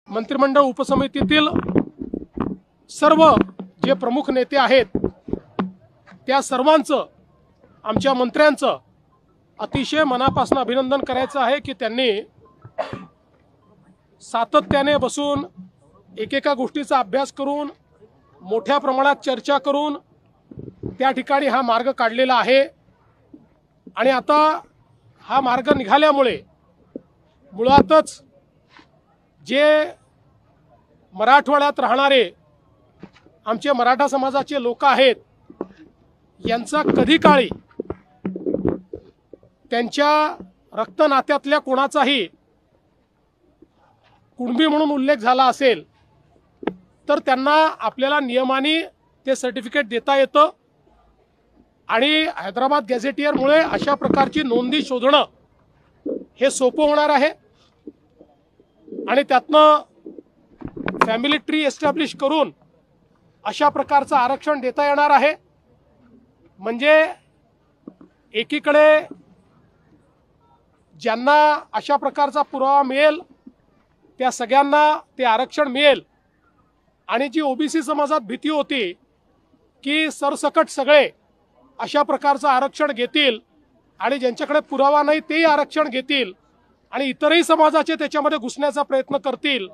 मंत्रिमंडळ उपसमितीतील सर्व जे प्रमुख नेते आहेत त्या सर्वांचं, आमच्या मंत्र्यांचं अतिशय मनापासून अभिनंदन करायचं आहे की त्यांनी सातत्याने बसून एकेका गोष्टीचा अभ्यास करून मोठ्या प्रमाणात चर्चा करून त्या ठिकाणी हा मार्ग काढलेला आहे। आणि आता हा मार्ग निघाल्यामुळे मुळातच जे मराठवाड्यात राहणारे आमचे मराठा समाजाचे लोक आहेत यांचा कधी काळी त्यांच्या रक्तनात्यातल्या कोणाचाही कुणबी म्हणून उल्लेख झाला असेल तर त्यांना आपल्याला नियमाने ते सर्टिफिकेट देता येतं आणि हैदराबाद गॅझेटियरमुळे अशा प्रकारची नोंदी शोधणं हे सोपं होणार आहे आणि त्यातनं फॅमिली ट्री एस्टॅब्लिश करून अशा प्रकारचं आरक्षण देता येणार आहे। म्हणजे एकीकडे ज्यांना अशा प्रकारचा पुरावा मिळेल त्या सगळ्यांना ते आरक्षण मिळेल आणि जी ओबीसी समाजात भीती होती की सरसकट सगळे अशा प्रकारचं आरक्षण घेतील आणि ज्यांच्याकडे पुरावा नाही तेही आरक्षण घेतील आणि इतरही समाजाचे त्याच्यामध्ये घुसण्याचा प्रयत्न करतील,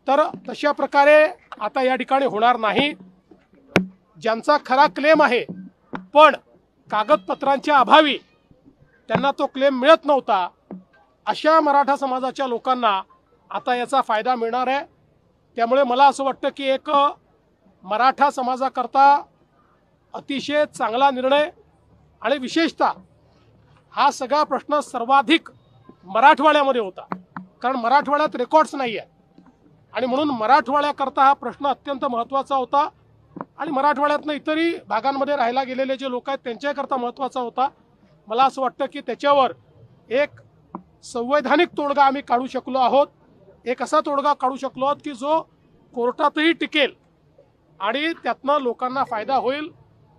तर तशा प्रकारे आता या ठिकाणी होणार नाही। ज्यांचा खरा क्लेम आहे पण कागदपत्रांच्या अभावी त्यांना तो क्लेम मिळत नव्हता अशा मराठा समाजाच्या लोकांना आता याचा फायदा मिळणार आहे। त्यामुळे मला असं वाटतं की एक मराठा समाजाकरता अतिशय चांगला निर्णय आणि विशेषतः हा सगळा प्रश्न सर्वाधिक मराठवाड्यामध्ये होता, कारण मराठवाड्यात रेकॉर्ड्स नाही आहे आणि म्हणून मराठवाड्याकरता हा प्रश्न अत्यंत महत्त्वाचा होता आणि मराठवाड्यातनं इतरही भागांमध्ये राहायला गेलेले जे लोक आहेत त्यांच्याकरता महत्त्वाचा होता। मला असं वाटतं की त्याच्यावर एक संवैधानिक तोडगा आम्ही काढू शकलो आहोत, एक असा तोडगा काढू शकलो आहोत की जो कोर्टातही टिकेल आणि त्यातनं लोकांना फायदा होईल।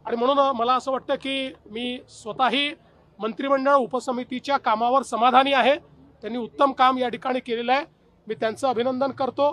आणि म्हणून मला असं वाटतं की मी स्वतःही मंत्रिमंडळ उपसमितीच्या कामावर समाधानी आहे। त्यांनी उत्तम काम या ठिकाणी केलेलं आहे, मी त्यांचं अभिनंदन करतो।